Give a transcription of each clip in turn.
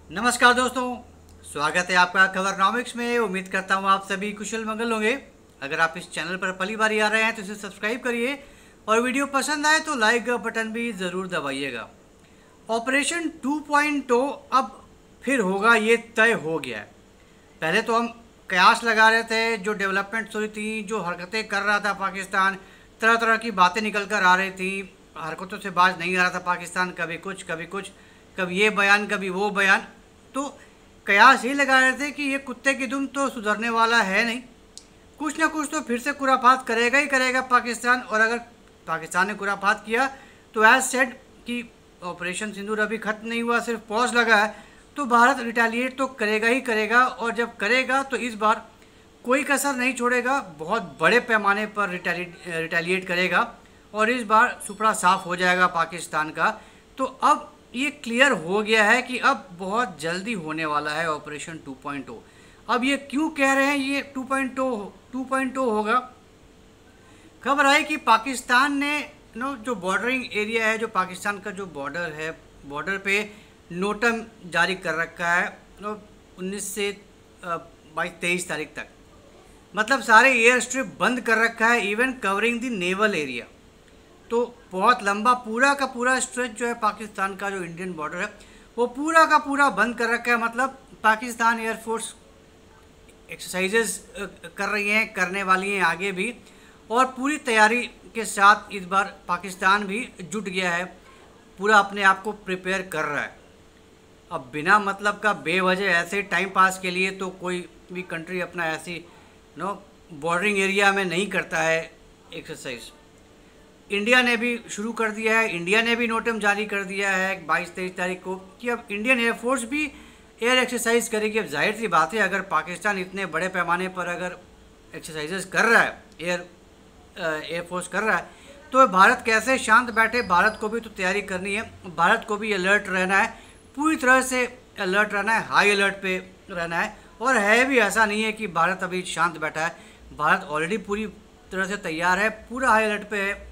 नमस्कार दोस्तों, स्वागत है आपका खबरनॉमिक्स में। उम्मीद करता हूँ आप सभी कुशल मंगल होंगे। अगर आप इस चैनल पर पहली बार आ रहे हैं तो इसे सब्सक्राइब करिए और वीडियो पसंद आए तो लाइक का बटन भी ज़रूर दबाइएगा। ऑपरेशन 2.0 अब फिर होगा, ये तय हो गया है। पहले तो हम कयास लगा रहे थे, जो डेवलपमेंट्स हुई थी, जो हरकतें कर रहा था पाकिस्तान, तरह तरह की बातें निकल कर आ रही थी, हरकतों से बाज नहीं आ रहा था पाकिस्तान, कभी कुछ कभी कुछ, कभी ये बयान कभी वो बयान। तो कयास ये लगा रहे थे कि ये कुत्ते की दुम तो सुधरने वाला है नहीं, कुछ ना कुछ तो फिर से खुराफात करेगा ही करेगा पाकिस्तान। और अगर पाकिस्तान ने खुराफात किया तो एज सेड कि ऑपरेशन सिंदूर अभी ख़त्म नहीं हुआ, सिर्फ पॉज लगा है, तो भारत रिटेलिएट तो करेगा ही करेगा। और जब करेगा तो इस बार कोई कसर नहीं छोड़ेगा, बहुत बड़े पैमाने पर रिटेलिएट करेगा और इस बार सुपड़ा साफ हो जाएगा पाकिस्तान का। तो अब ये क्लियर हो गया है कि अब बहुत जल्दी होने वाला है ऑपरेशन 2.0। अब ये क्यों कह रहे हैं ये 2.0 होगा? खबर आई कि पाकिस्तान ने जो बॉर्डरिंग एरिया है, जो पाकिस्तान का जो बॉर्डर है, बॉर्डर पे नोटम जारी कर रखा है 19 से 22-23 तारीख तक। मतलब सारे एयर स्ट्रिप बंद कर रखा है, even covering the naval area. तो बहुत लंबा पूरा का पूरा स्ट्रेच जो है पाकिस्तान का, जो इंडियन बॉर्डर है, वो पूरा का पूरा बंद कर रखा है। मतलब पाकिस्तान एयरफोर्स एक्सरसाइजेस कर रही हैं, करने वाली हैं आगे भी, और पूरी तैयारी के साथ इस बार पाकिस्तान भी जुट गया है, पूरा अपने आप को प्रिपेयर कर रहा है। अब बिना मतलब का बेवजह ऐसे टाइम पास के लिए तो कोई भी कंट्री अपना ऐसी बॉर्डरिंग एरिया में नहीं करता है एक्सरसाइज। इंडिया ने भी शुरू कर दिया है, इंडिया ने भी नोटम जारी कर दिया है 22-23 तारीख को कि अब इंडियन एयरफोर्स भी एयर एक्सरसाइज करेगी। अब जाहिर सी बात है, अगर पाकिस्तान इतने बड़े पैमाने पर अगर एक्सरसाइजेस कर रहा है, एयरफोर्स कर रहा है, तो भारत कैसे शांत बैठे? भारत को भी तो तैयारी करनी है, भारत को भी अलर्ट रहना है, पूरी तरह से अलर्ट रहना है, हाई अलर्ट पे रहना है। और है भी, ऐसा नहीं है कि भारत अभी शांत बैठा है, भारत ऑलरेडी पूरी तरह से तैयार है, पूरा हाई अलर्ट पे है।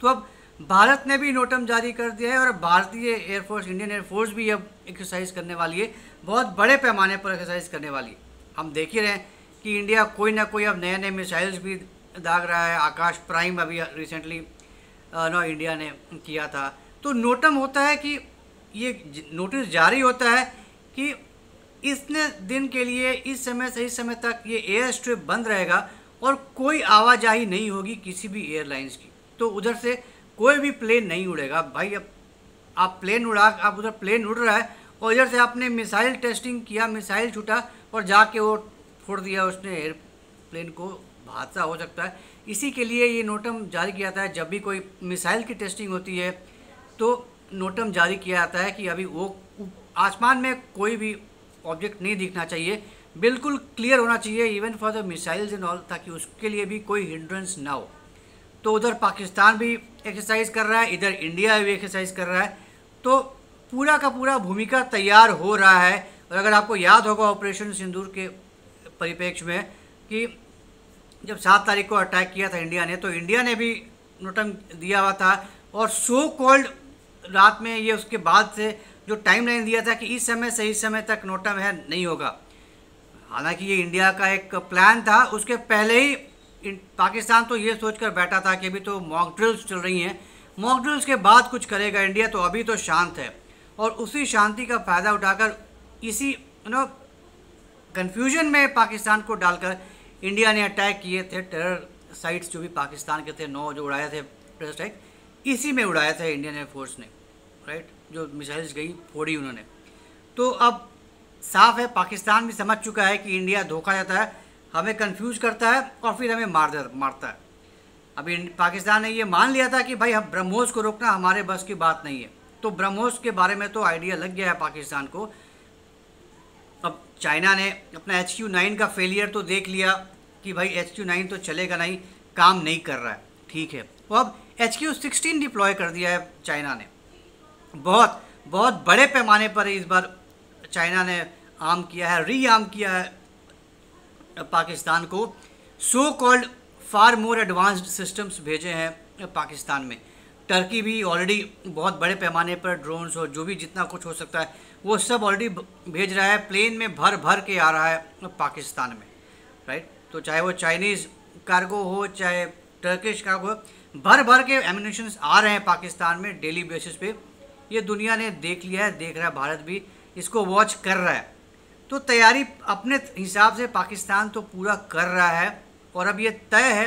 तो अब भारत ने भी नोटम जारी कर दिया है और भारतीय एयरफोर्स, इंडियन एयरफोर्स भी अब एक्सरसाइज करने वाली है, बहुत बड़े पैमाने पर एक्सरसाइज करने वाली है। हम देख ही रहे हैं कि इंडिया कोई ना कोई अब नए नए मिसाइल्स भी दाग रहा है। आकाश प्राइम अभी रिसेंटली इंडिया ने किया था। तो नोटम होता है कि ये नोटिस जारी होता है कि इतने दिन के लिए, इस समय से इस समय तक ये एयर स्ट्रिप बंद रहेगा और कोई आवाजाही नहीं होगी किसी भी एयरलाइंस की। तो उधर से कोई भी प्लेन नहीं उड़ेगा भाई। अब आप उधर प्लेन उड़ रहा है और इधर से आपने मिसाइल टेस्टिंग किया, मिसाइल छूटा और जाके वो फोड़ दिया उसने एयरप्लेन को, हादसा हो सकता है। इसी के लिए ये नोटम जारी किया जाता है। जब भी कोई मिसाइल की टेस्टिंग होती है तो नोटम जारी किया जाता है कि अभी वो आसमान में कोई भी ऑब्जेक्ट नहीं दिखना चाहिए, बिल्कुल क्लियर होना चाहिए, even for the missiles and all, ताकि उसके लिए भी कोई हिंड्रेंस ना हो। तो उधर पाकिस्तान भी एक्सरसाइज कर रहा है, इधर इंडिया भी एक्सरसाइज कर रहा है। तो पूरा का पूरा भूमिका तैयार हो रहा है। और अगर आपको याद होगा ऑपरेशन सिंदूर के परिप्रेक्ष्य में कि जब 7 तारीख को अटैक किया था इंडिया ने, तो इंडिया ने भी नोटम दिया हुआ था और सो कॉल्ड रात में ये उसके बाद से जो टाइमलाइन दिया था कि इस समय से इस समय तक नोटम है, नहीं होगा। हालांकि ये इंडिया का एक प्लान था, उसके पहले ही पाकिस्तान तो ये सोचकर बैठा था कि अभी तो मॉक ड्रिल्स चल रही हैं, मॉक ड्रिल्स के बाद कुछ करेगा इंडिया, तो अभी तो शांत है। और उसी शांति का फ़ायदा उठाकर इसी कन्फ्यूजन में पाकिस्तान को डालकर इंडिया ने अटैक किए थे। टेरर साइट्स जो भी पाकिस्तान के थे 9 जो उड़ाए थे टेरर स्ट्राइक, इसी में उड़ाया था इंडियन एयरफोर्स ने, राइट। जो मिसाइल्स गई फोड़ी उन्होंने। तो अब साफ है, पाकिस्तान भी समझ चुका है कि इंडिया धोखा देता है, हमें कंफ्यूज करता है और फिर हमें मारता है। अभी पाकिस्तान ने ये मान लिया था कि भाई हम ब्रह्मोस को रोकना हमारे बस की बात नहीं है। तो ब्रह्मोस के बारे में तो आइडिया लग गया है पाकिस्तान को। अब चाइना ने अपना HQ-9 का फेलियर तो देख लिया कि भाई HQ-9 तो चलेगा नहीं, काम नहीं कर रहा है, ठीक है। तो अब HQ-16 डिप्लॉय कर दिया है चाइना ने। बहुत बहुत बड़े पैमाने पर इस बार चाइना ने आर्म किया है, री आर्म किया है पाकिस्तान को। सो कॉल्ड फार मोर एडवांस्ड सिस्टम्स भेजे हैं पाकिस्तान में। टर्की भी ऑलरेडी बहुत बड़े पैमाने पर ड्रोन्स और जो भी जितना कुछ हो सकता है वो सब ऑलरेडी भेज रहा है, प्लेन में भर भर के आ रहा है पाकिस्तान में, राइट। तो चाहे वो चाइनीज़ कार्गो हो चाहे टर्किश कार्गो हो, भर भर के एम्यूनिशंस आ रहे हैं पाकिस्तान में डेली बेसिस पे। ये दुनिया ने देख लिया है, देख रहा है, भारत भी इसको वॉच कर रहा है। तो तैयारी अपने हिसाब से पाकिस्तान तो पूरा कर रहा है, और अब ये तय है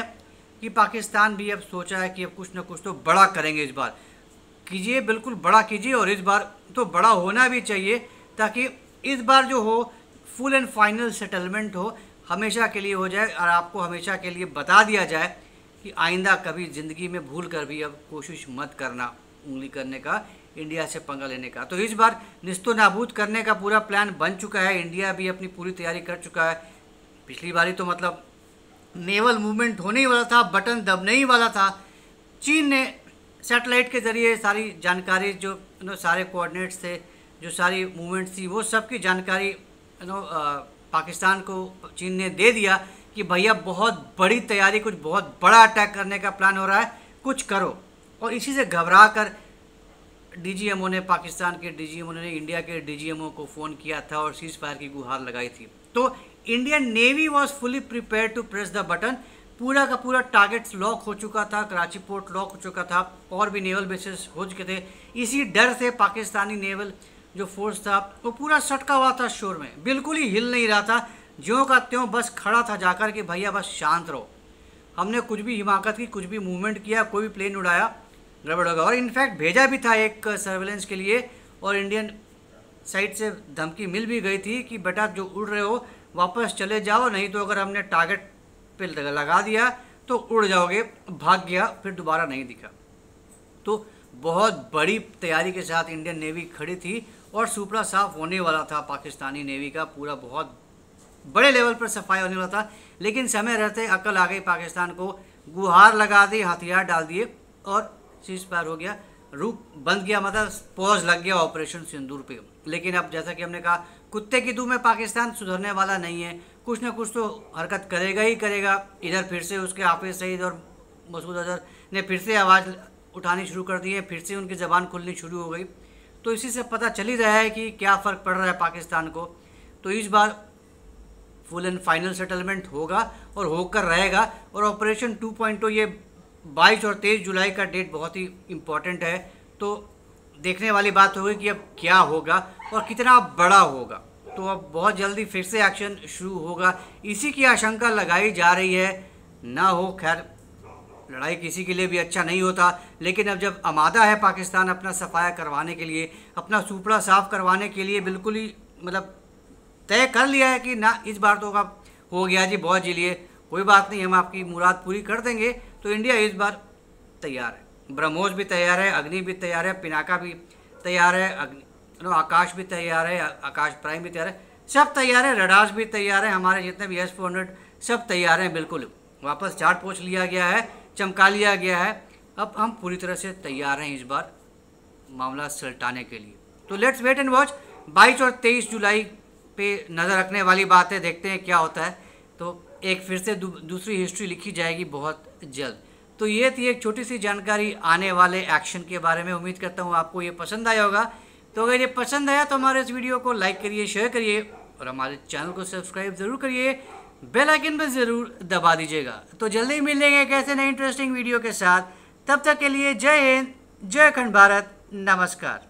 कि पाकिस्तान भी अब सोचा है कि अब कुछ ना कुछ तो बड़ा करेंगे, इस बार कीजिए, बिल्कुल बड़ा कीजिए, और इस बार तो बड़ा होना भी चाहिए, ताकि इस बार जो हो फुल एंड फाइनल सेटलमेंट हो, हमेशा के लिए हो जाए, और आपको हमेशा के लिए बता दिया जाए कि आइंदा कभी ज़िंदगी में भूल कर भी अब कोशिश मत करना उंगली करने का, इंडिया से पंगा लेने का। तो इस बार निस्तो नाबूद करने का पूरा प्लान बन चुका है, इंडिया भी अपनी पूरी तैयारी कर चुका है। पिछली बारी तो मतलब नेवल मूवमेंट होने ही वाला था, बटन दबने ही वाला था। चीन ने सैटेलाइट के ज़रिए सारी जानकारी, जो सारे कोऑर्डिनेट्स थे, जो सारी मूवमेंट्स थी, वो सब की जानकारी पाकिस्तान को चीन ने दे दिया कि भैया बहुत बड़ी तैयारी, कुछ बहुत बड़ा अटैक करने का प्लान हो रहा है, कुछ करो। और इसी से घबरा कर डीजीएमओ ने, पाकिस्तान के डीजीएमओ ने इंडिया के डीजीएमओ को फ़ोन किया था और सीज़ फायर की गुहार लगाई थी। तो Indian navy was fully prepare to press the button. पूरा का पूरा टारगेट्स लॉक हो चुका था, कराची पोर्ट लॉक हो चुका था, और भी नेवल बेसेस हो चुके थे। इसी डर से पाकिस्तानी नेवल जो फोर्स था वो पूरा सटका हुआ था शोर में, बिल्कुल ही हिल नहीं रहा था, ज्यों का त्यों बस खड़ा था जाकर कि भैया बस शांत रहो। हमने कुछ भी हिमाकत की, कुछ भी मूवमेंट किया, कोई भी प्लेन उड़ाया, गड़बड़ होगा। और इनफैक्ट भेजा भी था एक सर्वेलेंस के लिए, और इंडियन साइड से धमकी मिल भी गई थी कि बेटा जो उड़ रहे हो वापस चले जाओ, नहीं तो अगर हमने टारगेट पे लगा दिया तो उड़ जाओगे। भाग गया, फिर दोबारा नहीं दिखा। तो बहुत बड़ी तैयारी के साथ इंडियन नेवी खड़ी थी, और सुपड़ा साफ होने वाला था पाकिस्तानी नेवी का, पूरा बहुत बड़े लेवल पर सफाई होने वाला था। लेकिन समय रहते अकल आ गई पाकिस्तान को, गुहार लगा दी, हथियार डाल दिए, और सीज फायर हो गया, रुक बंद गया, मतलब पॉज लग गया ऑपरेशन सिंदूर पे। लेकिन अब जैसा कि हमने कहा, कुत्ते की दूध में पाकिस्तान सुधरने वाला नहीं है, कुछ ना कुछ तो हरकत करेगा ही करेगा। इधर फिर से उसके हाफिज सईद और मसूद अजहर ने फिर से आवाज़ उठानी शुरू कर दी है, फिर से उनकी ज़बान खुलनी शुरू हो गई। तो इसी से पता चल ही रहा है कि क्या फ़र्क पड़ रहा है पाकिस्तान को। तो इस बार फुल एंड फाइनल सेटलमेंट होगा, और होकर रहेगा। और ऑपरेशन 2.0 ये 22 और 23 जुलाई का डेट बहुत ही इम्पॉर्टेंट है। तो देखने वाली बात होगी कि अब क्या होगा और कितना बड़ा होगा। तो अब बहुत जल्दी फिर से एक्शन शुरू होगा, इसी की आशंका लगाई जा रही है। ना हो, खैर लड़ाई किसी के लिए भी अच्छा नहीं होता, लेकिन अब जब आमादा है पाकिस्तान अपना सफाया करवाने के लिए, अपना सुपड़ा साफ करवाने के लिए, बिल्कुल ही मतलब तय कर लिया है कि ना इस बार तो अब हो गया जी, बहुत जी लिए, कोई बात नहीं, हम आपकी मुराद पूरी कर देंगे। तो इंडिया इस बार तैयार है, ब्रह्मोस भी तैयार है, अग्नि भी तैयार है, पिनाका भी तैयार है, आकाश भी तैयार है, आकाश प्राइम भी तैयार है, सब तैयार है, रडार्स भी तैयार है, हमारे जितने भी S-400 सब तैयार हैं, बिल्कुल वापस झाड़ पोछ लिया गया है, चमका लिया गया है। अब हम पूरी तरह से तैयार हैं इस बार मामला सलटाने के लिए। तो लेट्स वेट एंड वॉच। 22 और 23 जुलाई पे नज़र रखने वाली बात है, देखते हैं क्या होता है। तो एक फिर से दूसरी हिस्ट्री लिखी जाएगी बहुत जल्द। तो ये थी एक छोटी सी जानकारी आने वाले एक्शन के बारे में। उम्मीद करता हूँ आपको ये पसंद आया होगा। तो अगर ये पसंद आया तो हमारे इस वीडियो को लाइक करिए, शेयर करिए, और हमारे चैनल को सब्सक्राइब ज़रूर करिए, बेल आइकन पर ज़रूर दबा दीजिएगा। तो जल्दी मिलेंगे एक ऐसे नए इंटरेस्टिंग वीडियो के साथ। तब तक के लिए जय हिंद, जय अखंड भारत, नमस्कार।